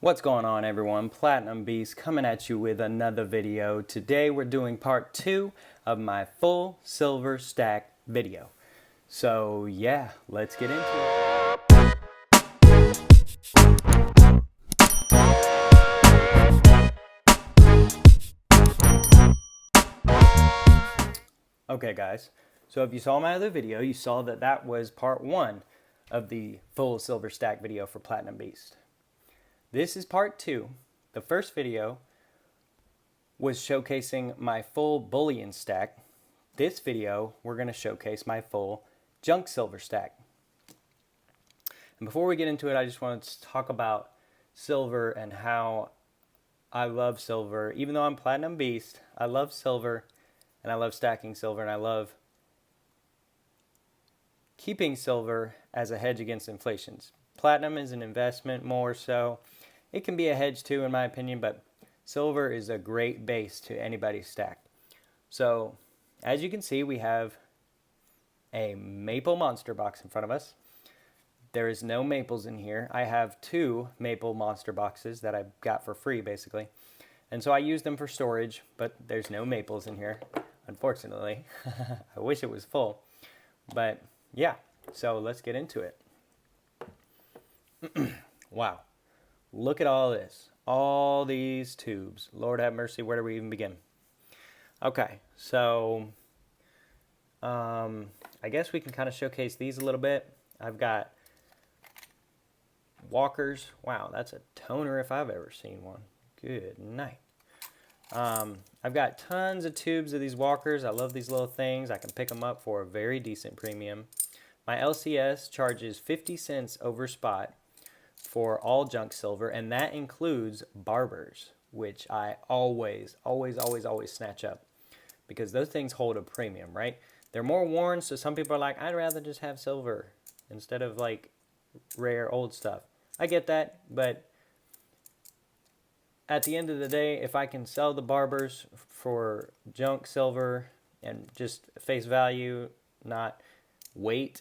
What's going on, everyone? Platinum Beast coming at you with another video. Today we're doing part 2 of my full silver stack video. So yeah, let's get into it. Okay guys, so if you saw my other video, you saw that was part 1 of the full silver stack video for Platinum Beast. This is part 2. The first video was showcasing my full bullion stack. This video, we're going to showcase my full junk silver stack. And before we get into it, I just wanted to talk about silver and how I love silver. Even though I'm Platinum Beast, I love silver and I love stacking silver and I love keeping silver as a hedge against inflations. Platinum is an investment more so. It can be a hedge too, in my opinion, but silver is a great base to anybody's stack. So, as you can see, we have a maple monster box in front of us. There is no maples in here. I have 2 maple monster boxes that I got for free, basically. And so I use them for storage, but there's no maples in here, unfortunately. I wish it was full. But, yeah, so let's get into it. Wow. Look at all this. All these tubes. Lord have mercy, where do we even begin? Okay, so I guess we can kind of showcase these a little bit. I've got walkers. Wow, that's a toner if I've ever seen one. Good night. I've got tons of tubes of these walkers. I love these little things. I can pick them up for a very decent premium. My LCS charges 50 cents over spot for all junk silver, and that includes barbers, which I always snatch up because those things hold a premium, right? They're more worn, so some people are like, I'd rather just have silver instead of like rare old stuff. I get that, but at the end of the day, if I can sell the barbers for junk silver and just face value, not weight,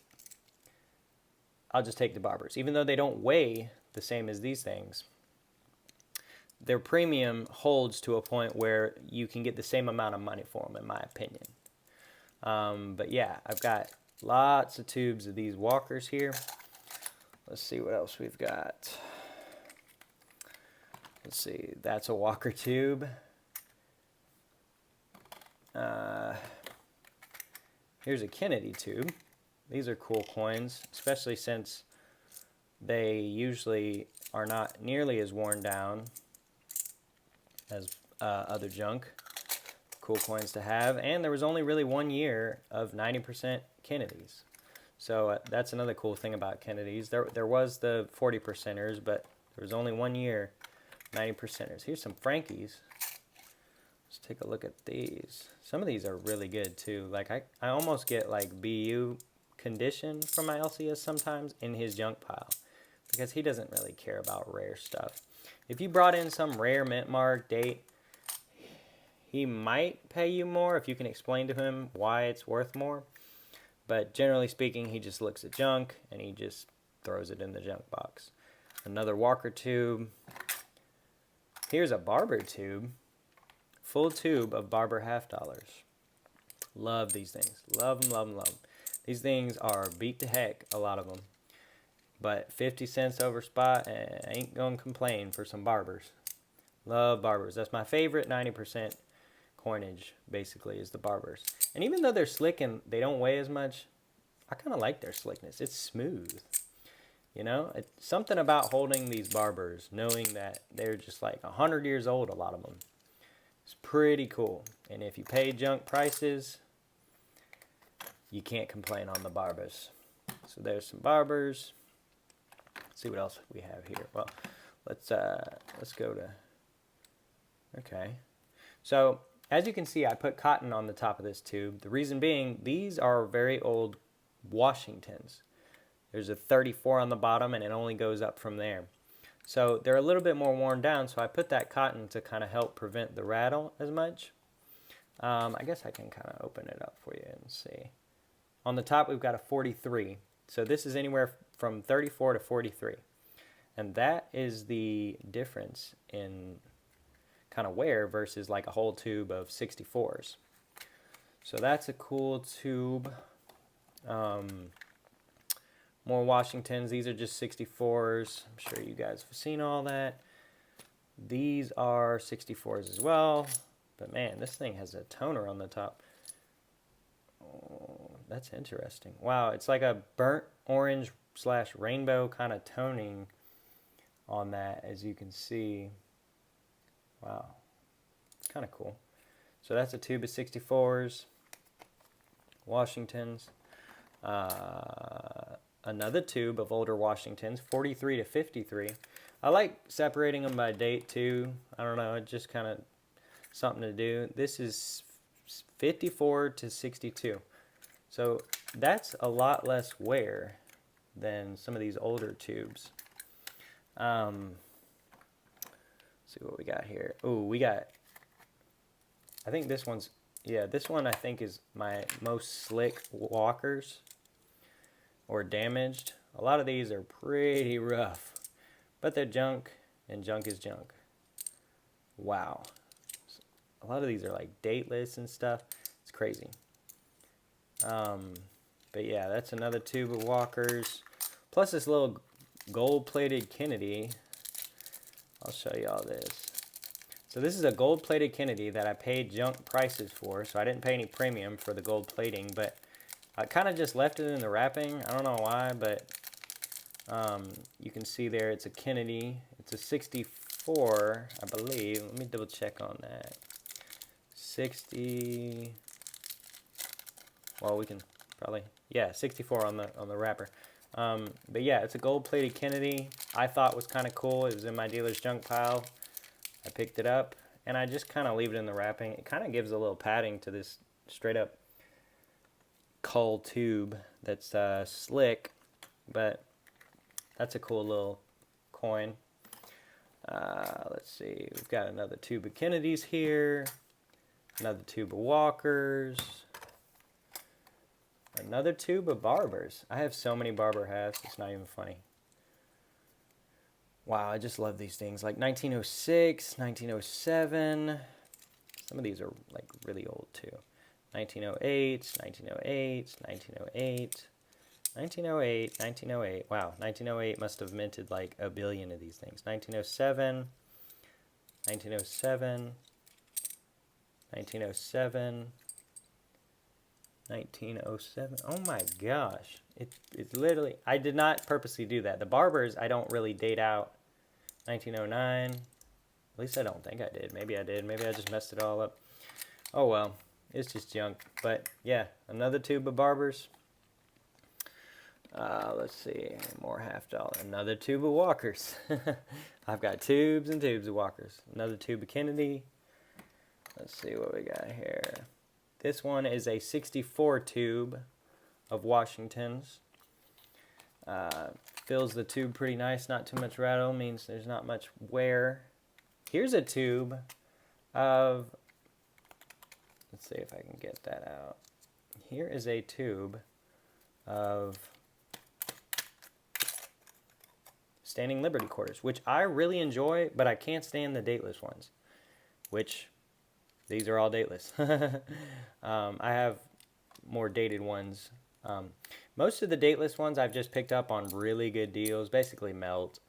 I'll just take the barbers. Even though they don't weigh the same as these things, their premium holds to a point where you can get the same amount of money for them, in my opinion. But yeah, I've got lots of tubes of these walkers here. Let's see what else we've got. Let's see, that's a walker tube. Here's a Kennedy tube. These are cool coins, especially since they usually are not nearly as worn down as other junk. Cool coins to have. And there was only really 1 year of 90% Kennedys. So that's another cool thing about Kennedys. There was the 40%ers, but there was only 1 year 90%ers. Here's some Frankies. Let's take a look at these. Some of these are really good too. Like I almost get like BU condition from my LCS sometimes in his junk pile because he doesn't really care about rare stuff. If you brought in some rare mint mark date, he might pay you more if you can explain to him why it's worth more. But generally speaking, he just looks at junk and he just throws it in the junk box. Another walker tube. Here's a barber tube. Full tube of barber half dollars. Love these things. Love them, love them, love them. These things are beat to heck, a lot of them. But 50 cents over spot, ain't gonna complain for some barbers. Love barbers. That's my favorite 90% coinage, basically, is the barbers. And even though they're slick and they don't weigh as much, I kind of like their slickness. It's smooth. You know, it's something about holding these barbers, knowing that they're just like 100 years old, a lot of them. It's pretty cool. And if you pay junk prices, you can't complain on the barbers. So there's some barbers. Let's see what else we have here. Well, let's go to, okay. So as you can see, I put cotton on the top of this tube. The reason being, these are very old Washingtons. There's a 34 on the bottom and it only goes up from there. So they're a little bit more worn down, so I put that cotton to kind of help prevent the rattle as much. I guess I can kind of open it up for you and see. On the top we've got a 43. So this is anywhere from 34 to 43. And that is the difference in kind of wear versus like a whole tube of 64s. So that's a cool tube. More Washingtons. These are just 64s. I'm sure you guys have seen all that. These are 64s as well. But man, this thing has a toner on the top. Oh, that's interesting. Wow, it's like a burnt orange / rainbow kind of toning on that, as you can see. Wow, it's kind of cool. So that's a tube of 64s, Washingtons. Another tube of older Washingtons, 43 to 53. I like separating them by date too. I don't know, it's just kind of something to do. This is 54 to 62. So that's a lot less wear than some of these older tubes. Let's see what we got here. Oh, we got, I think this one's, yeah, this one I think is my most slick walkers or damaged. A lot of these are pretty rough, but they're junk, and junk is junk. Wow. A lot of these are like dateless and stuff. It's crazy. But yeah, that's another tube of walkers. Plus this little gold-plated Kennedy. I'll show you all this. So this is a gold-plated Kennedy that I paid junk prices for, so I didn't pay any premium for the gold plating, but I kind of just left it in the wrapping. I don't know why, but you can see there it's a Kennedy. It's a 64, I believe. Let me double check on that. 60. Well, we can probably, yeah, 64 on the wrapper. But yeah, it's a gold-plated Kennedy. I thought was kind of cool. It was in my dealer's junk pile. I picked it up, and I just kind of leave it in the wrapping. It kind of gives a little padding to this straight-up cull tube that's slick, but that's a cool little coin. Let's see, we've got another tube of Kennedys here, another tube of Walkers, another tube of Barbers. I have so many Barber hats, it's not even funny. Wow, I just love these things. Like 1906, 1907. Some of these are like really old too. 1908, 1908, 1908, 1908, 1908. Wow, 1908 must have minted like a billion of these things. 1907, 1907, 1907, 1907. Oh my gosh. It's literally, I did not purposely do that. The Barbers, I don't really date out. 1909. At least I don't think I did. Maybe I did. Maybe I just messed it all up. Oh well. It's just junk. But yeah, another tube of Barbers. Let's see. More $50. Another tube of Walkers. I've got tubes and tubes of Walkers. Another tube of Kennedy. Let's see what we got here. This one is a 64 tube of Washingtons. Fills the tube pretty nice. Not too much rattle. Means there's not much wear. Here's a tube of... Let's see if I can get that out. Here is a tube of Standing Liberty quarters, which I really enjoy, but I can't stand the dateless ones, which these are all dateless. I have more dated ones. Most of the dateless ones I've just picked up on really good deals, basically melt.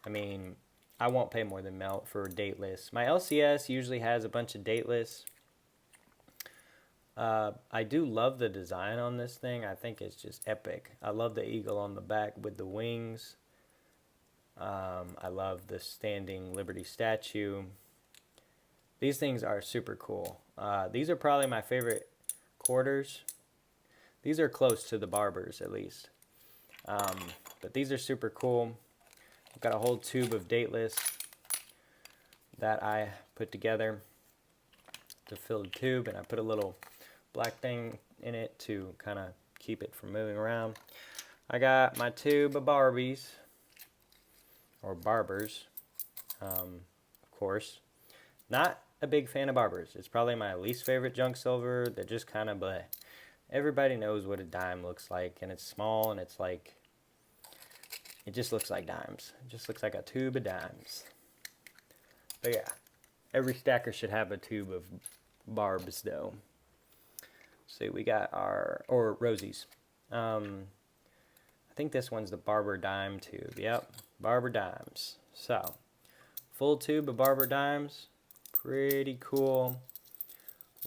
I mean, I won't pay more than melt for dateless. My LCS usually has a bunch of dateless. I do love the design on this thing. I think it's just epic. I love the eagle on the back with the wings. I love the Standing Liberty statue. These things are super cool. These are probably my favorite quarters. These are close to the Barbers at least. But these are super cool. I've got a whole tube of dateless that I put together to fill the tube, and I put a little black thing in it to kind of keep it from moving around. I got my tube of Barbies, or Barbers, of course. Not a big fan of Barbers. It's probably my least favorite junk silver. They're just kind of bleh. Everybody knows what a dime looks like, and it's small, and it's like, it just looks like dimes. It just looks like a tube of dimes. But yeah, every stacker should have a tube of barbs though. See, we got our, or rosies. I think this one's the barber dime tube. Yep, barber dimes. So, full tube of barber dimes. Pretty cool.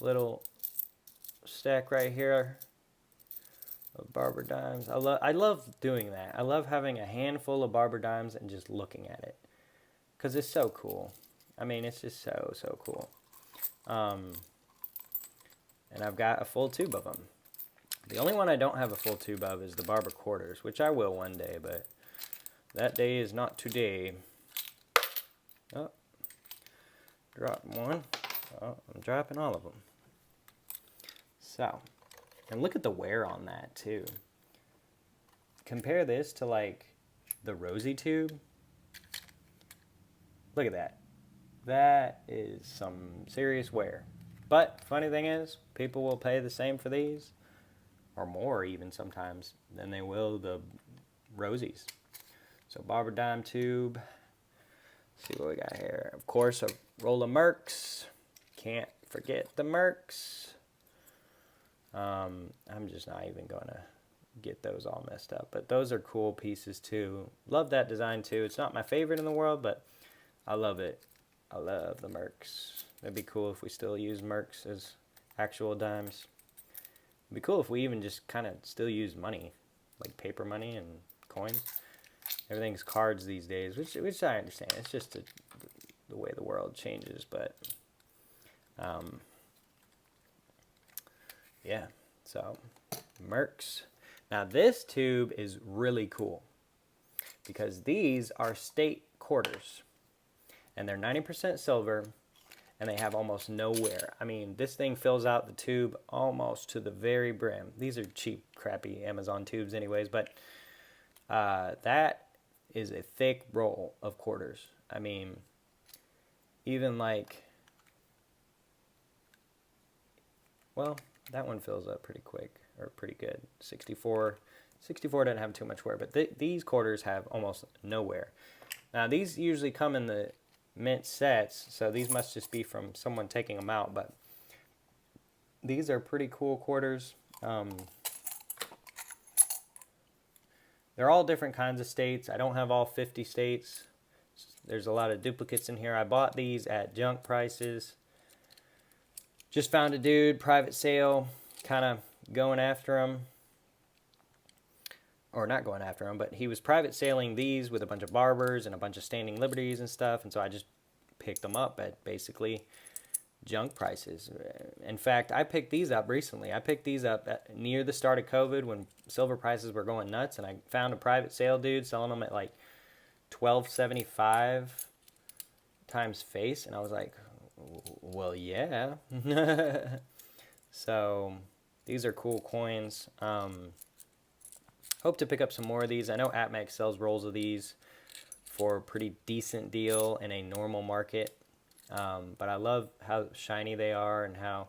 Little stack right here of barber dimes. I love doing that. I love having a handful of barber dimes and just looking at it. Because it's so cool. I mean, it's just so cool. And I've got a full tube of them. The only one I don't have a full tube of is the barber quarters, which I will one day, but that day is not today. Oh, drop one. Oh, I'm dropping all of them. So, and look at the wear on that too. Compare this to like the rosy tube. Look at that. That is some serious wear. But funny thing is, people will pay the same for these, or more even sometimes, than they will the rosies. So barber dime tube. Let's see what we got here. Of course, a roll of Mercs. Can't forget the Mercs. I'm just not even going to get those all messed up. But those are cool pieces too. Love that design too. It's not my favorite in the world, but I love it. I love the Mercs. It'd be cool if we still use Mercs as actual dimes. It'd be cool if we even just kind of still use money, like paper money and coins. Everything's cards these days, which I understand. It's just the way the world changes, but yeah. So Mercs. Now this tube is really cool because these are state quarters, and they're 90% silver, and they have almost no wear. I mean, this thing fills out the tube almost to the very brim. These are cheap, crappy Amazon tubes anyways, but that is a thick roll of quarters. I mean, even like, well, that one fills up pretty quick, or pretty good. 64 doesn't have too much wear, but these quarters have almost no wear. Now, these usually come in the mint sets, so these must just be from someone taking them out, but these are pretty cool quarters. They're all different kinds of states. I don't have all 50 states. There's a lot of duplicates in here. I bought these at junk prices. Just found a dude, private sale, kind of going after them. Or not going after them, but he was private selling these with a bunch of barbers and a bunch of standing liberties and stuff, and so I just picked them up at basically junk prices. In fact, I picked these up recently. I picked these up near the start of COVID when silver prices were going nuts, and I found a private sale dude selling them at like $12.75 times face, and I was like, well, yeah. So these are cool coins. Hope to pick up some more of these. I know AppMax sells rolls of these for a pretty decent deal in a normal market. But I love how shiny they are and how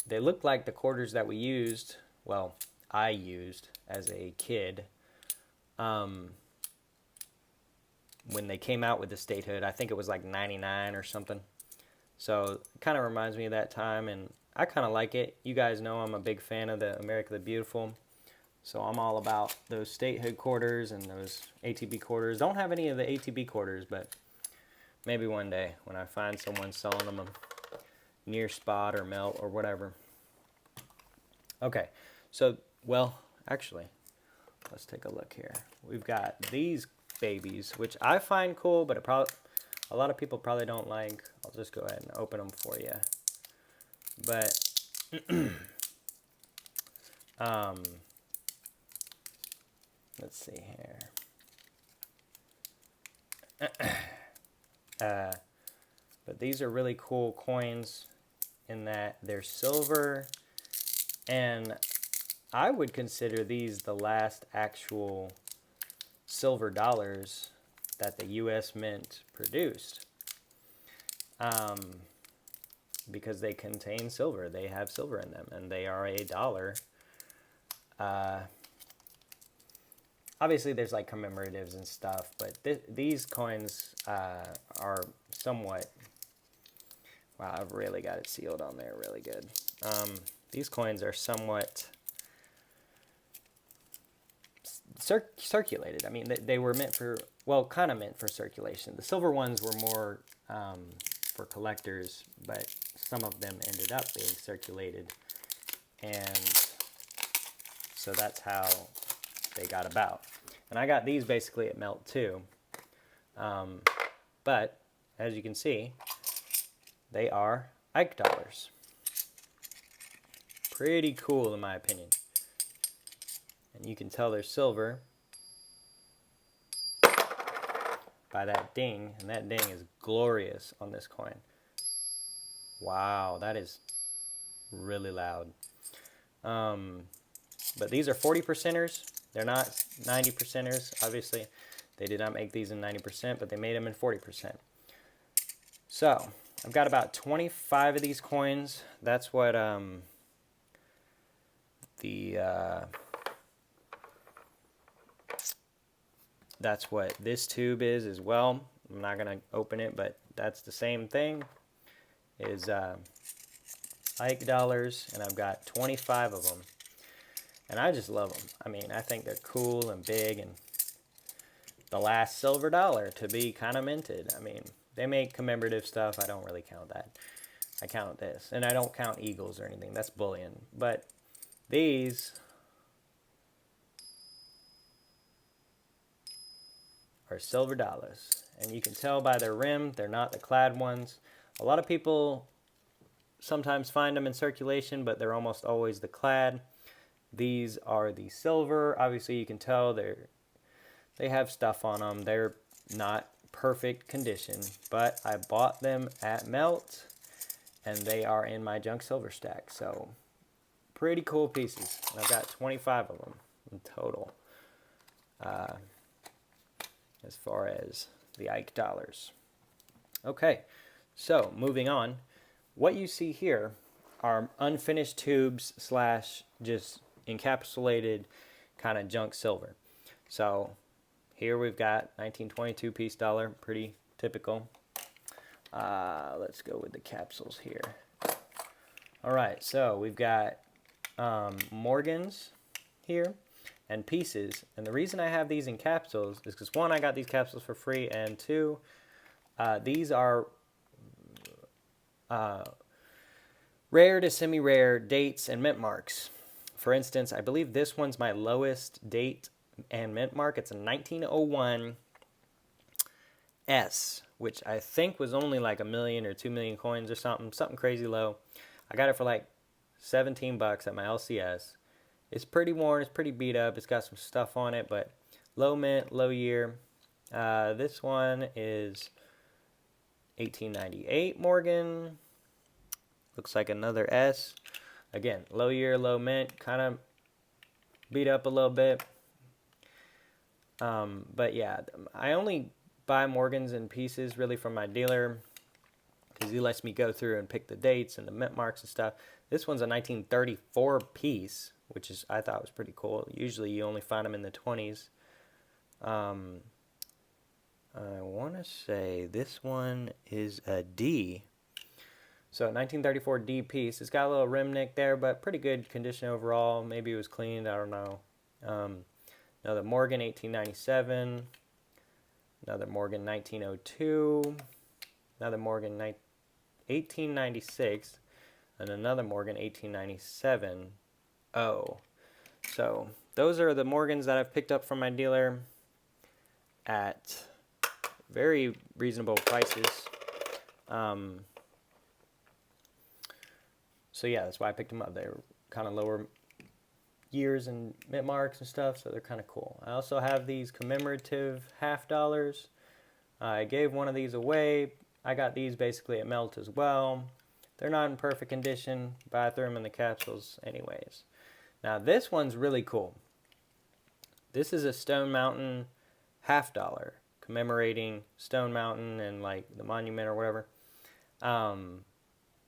they look like the quarters that we used, well, I used as a kid when they came out with the statehood. I think it was like 99 or something. So it kind of reminds me of that time, and I kind of like it. You guys know I'm a big fan of the America the Beautiful. So I'm all about those statehood quarters and those ATB quarters. Don't have any of the ATB quarters, but maybe one day when I find someone selling them near spot or melt or whatever. Okay, so, well, actually, let's take a look here. We've got these babies, which I find cool, but a lot of people probably don't like. I'll just go ahead and open them for you. But, let's see here. But these are really cool coins in that they're silver, and I would consider these the last actual silver dollars that the U.S. Mint produced, because they contain silver. They have silver in them, and they are a dollar. obviously there's like commemoratives and stuff, but these coins are somewhat, wow, I've really got it sealed on there really good. These coins are somewhat circulated. I mean, they were meant for, well, kind of meant for circulation. The silver ones were more for collectors, but some of them ended up being circulated, and so that's how they got about. And I got these basically at melt too, but as you can see, they are Ike dollars. Pretty cool in my opinion. And you can tell they're silver by that ding, and that ding is glorious on this coin. Wow, that is really loud. But these are 40%ers. They're not 90%ers, obviously. They did not make these in 90%, but they made them in 40%. So, I've got about 25 of these coins. That's what that's what this tube is as well. I'm not going to open it, but that's the same thing. Is Ike dollars, and I've got 25 of them. And I just love them. I mean, I think they're cool and big, and the last silver dollar to be kind of minted. I mean, they make commemorative stuff. I don't really count that. I count this. And I don't count eagles or anything. That's bullion. But these are silver dollars. And you can tell by their rim, they're not the clad ones. A lot of people sometimes find them in circulation, but they're almost always the clad. These are the silver. Obviously, you can tell they have stuff on them. They're not perfect condition, but I bought them at melt, and they are in my junk silver stack. So, pretty cool pieces. I've got 25 of them in total. As far as the Ike dollars. Okay, so moving on. What you see here are unfinished tubes slash just encapsulated kind of junk silver. So here we've got 1922 piece dollar, pretty typical. Let's go with the capsules here. All right, so we've got Morgans here and pieces. And the reason I have these in capsules is because, one, I got these capsules for free, and two, these are rare to semi-rare dates and mint marks. For instance, I believe this one's my lowest date and mint mark. It's a 1901 S, which I think was only like 1 million or 2 million coins or something crazy low. I got it for like 17 bucks at my LCS. It's pretty worn, it's pretty beat up, it's got some stuff on it, but low mint, low year. This one is 1898 Morgan. Looks like another S. Again, low year, low mint, kind of beat up a little bit. But yeah, I only buy Morgans in pieces really from my dealer because he lets me go through and pick the dates and the mint marks and stuff. This one's a 1934 piece, which is, I thought was pretty cool. Usually you only find them in the 20s. I want to say this one is a D. So 1934 D piece. It's got a little rim nick there, but pretty good condition overall. Maybe it was cleaned, I don't know. Another Morgan 1897. Another Morgan 1902. Another Morgan 1896. And another Morgan 1897. Oh. So those are the Morgans that I've picked up from my dealer at very reasonable prices. So yeah, that's why I picked them up. They're kind of lower years and mint marks and stuff, so they're kind of cool. I also have these commemorative half dollars. I gave one of these away. I got these basically at melt as well. They're not in perfect condition, but I threw them in the capsules anyways. Now this one's really cool. This is a Stone Mountain half dollar commemorating Stone Mountain and like the monument or whatever.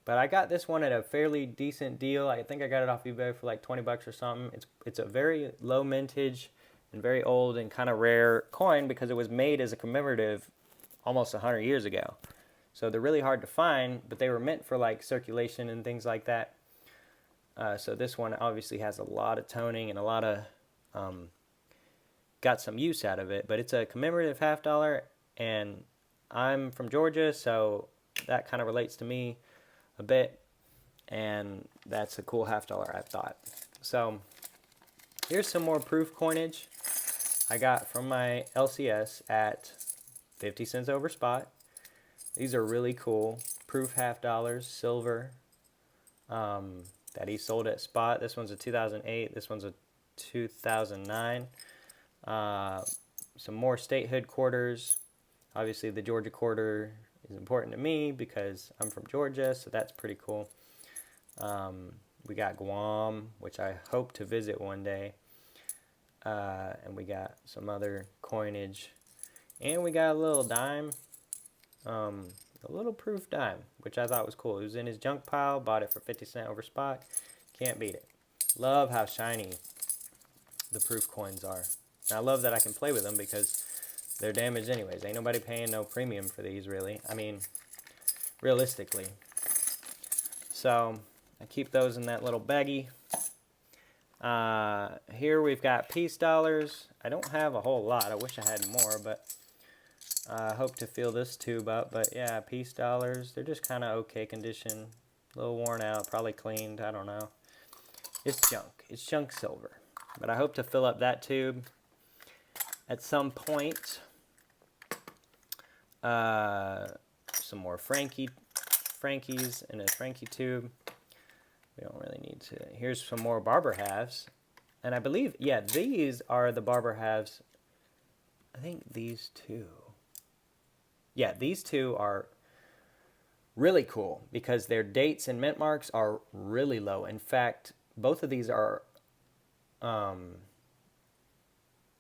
But I got this one at a fairly decent deal. I think I got it off eBay for like 20 bucks or something. It's a very low mintage, and very old and kind of rare coin because it was made as a commemorative almost 100 years ago. So they're really hard to find, but they were meant for like circulation and things like that. So this one obviously has a lot of toning and a lot of got some use out of it, but it's a commemorative $50, and I'm from Georgia, so that kind of relates to me a bit, and that's a cool $50, I thought. So here's some more proof coinage I got from my LCS at 50 cents over spot. These are really cool. Proof $50, silver, that he sold at spot. This one's a 2008. This one's a 2009. Some more statehood quarters. Obviously, the Georgia quarter is important to me because I'm from Georgia, so that's pretty cool. We got Guam, which I hope to visit one day. And we got some other coinage. And we got a little dime. A little proof dime, which I thought was cool. It was in his junk pile. Bought it for 50 cents over spot. Can't beat it. Love how shiny the proof coins are. And I love that I can play with them because they're damaged anyways. Ain't nobody paying no premium for these, really. I mean, realistically. So I keep those in that little baggie. Here we've got peace dollars. I don't have a whole lot. I wish I had more, but I hope to fill this tube up. But yeah, peace dollars. They're just kind of okay condition. A little worn out, probably cleaned. I don't know. It's junk. It's junk silver. But I hope to fill up that tube at some point. Some more Frankies in a Frankie tube. We don't really need to. Here's some more barber halves. And I believe, yeah, these are the barber halves. I think these two. Yeah, these two are really cool because their dates and mint marks are really low. In fact, both of these are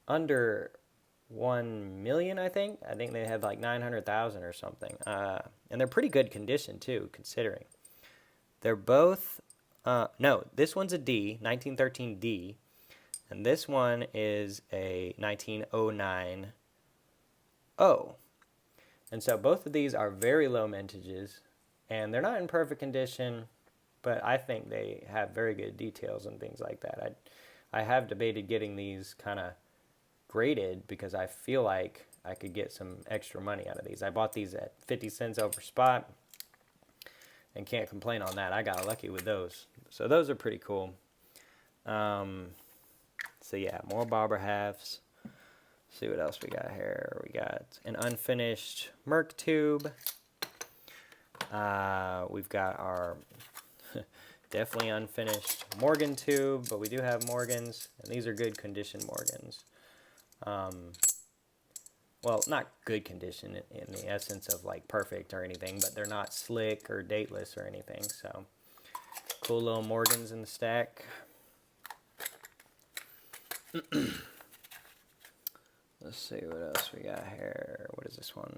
under 1 million, I think. I think they have like 900,000 or something. And they're pretty good condition too, considering. They're both, no, this one's a D, 1913 D. And this one is a 1909 O. And so both of these are very low mintages. And they're not in perfect condition, but I think they have very good details and things like that. I have debated getting these kind of graded because I feel like I could get some extra money out of these. I bought these at 50 cents over spot and can't complain on that. I got lucky with those. So those are pretty cool. So yeah, more barber halves. See what else we got here. We got an unfinished Merc tube. We've got our definitely unfinished Morgan tube, but we do have Morgans, and these are good condition Morgans. Well, not good condition in the essence of like perfect or anything, but they're not slick or dateless or anything. So cool little Morgans in the stack. Let's see what else we got here. What is this one?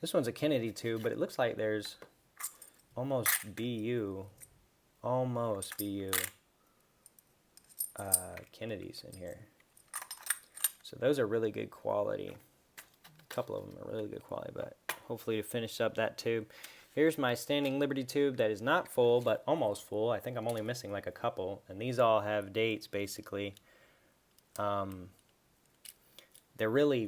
This one's a Kennedy tube, but it looks like there's almost BU Kennedys in here. So those are really good quality. A couple of them are really good quality, but hopefully to finish up that tube. Here's my Standing Liberty tube that is not full, but almost full. I think I'm only missing like a couple, and these all have dates basically. They're really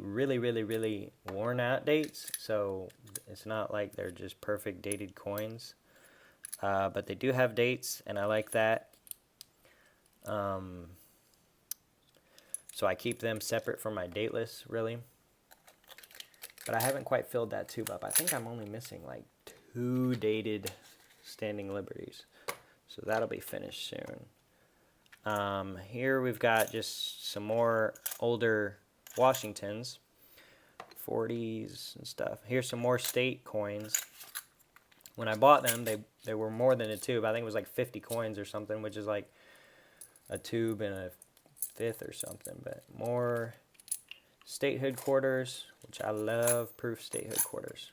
worn out dates, so it's not like they're just perfect dated coins. But they do have dates, and I like that. So I keep them separate from my dateless, really. But I haven't quite filled that tube up. I think I'm only missing like 2 dated Standing Liberties. So that'll be finished soon. Here we've got just some more older Washingtons, 40s and stuff. Here's some more state coins. When I bought them, they were more than a tube. I think it was like 50 coins or something, which is like a tube and a fifth or something. But more statehood quarters, which I love proof statehood quarters.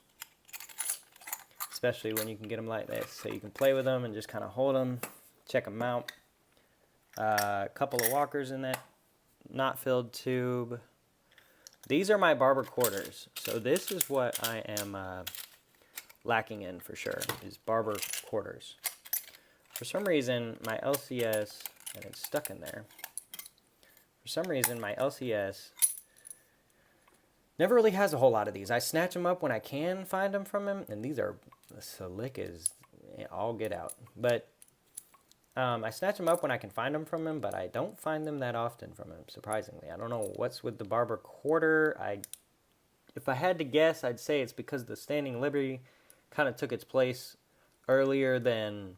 Especially when you can get them like this. So you can play with them and just kind of hold them, check them out. A couple of walkers in that not filled tube. These are my barber quarters. So this is what I am lacking in for sure, is barber quarters. For some reason, my LCS, and it's stuck in there. For some reason, my LCS never really has a whole lot of these. I snatch them up when I can find them from him, and these are slick as all get out. But I snatch them up when I can find them from him, but I don't find them that often from him, surprisingly. I don't know what's with the barber quarter. If I had to guess, I'd say it's because the Standing Liberty kind of took its place earlier than,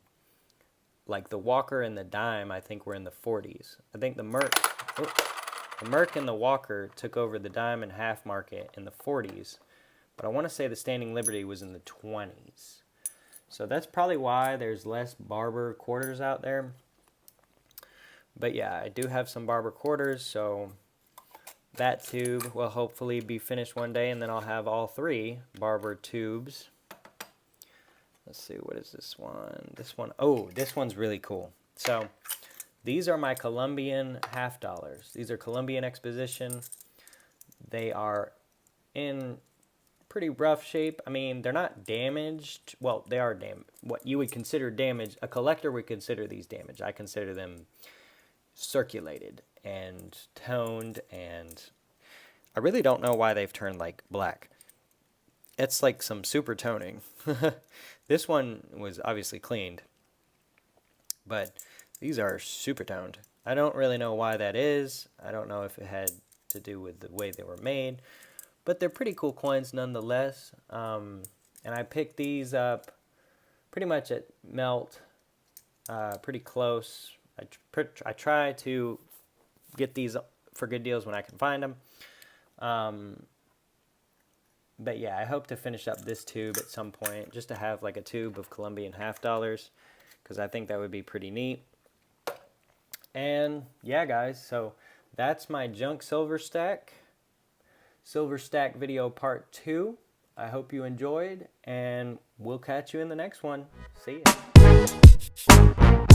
like, the Walker and the Dime, I think, were in the 40s. I think the Merc and the Walker took over the dime and half market in the 40s, but I want to say the Standing Liberty was in the 20s. So that's probably why there's less barber quarters out there. But yeah, I do have some barber quarters, so that tube will hopefully be finished one day, and then I'll have all 3 barber tubes. Let's see, what is this one? Oh, this one's really cool. So these are my Colombian half dollars. These are Colombian Exposition. They are in pretty rough shape. I mean, they're not damaged. Well, they are damaged. What you would consider damaged, a collector would consider these damaged. I consider them circulated and toned, and I really don't know why they've turned like black. It's like some super toning. This one was obviously cleaned, but these are super toned. I don't really know why that is. I don't know if it had to do with the way they were made, but they're pretty cool coins nonetheless. And I picked these up pretty much at melt, pretty close. I try to get these for good deals when I can find them. But yeah, I hope to finish up this tube at some point, just to have like a tube of Colombian half dollars, because I think that would be pretty neat. And yeah, guys, so that's my junk silver stack video part 2. I hope you enjoyed, and we'll catch you in the next one. See ya.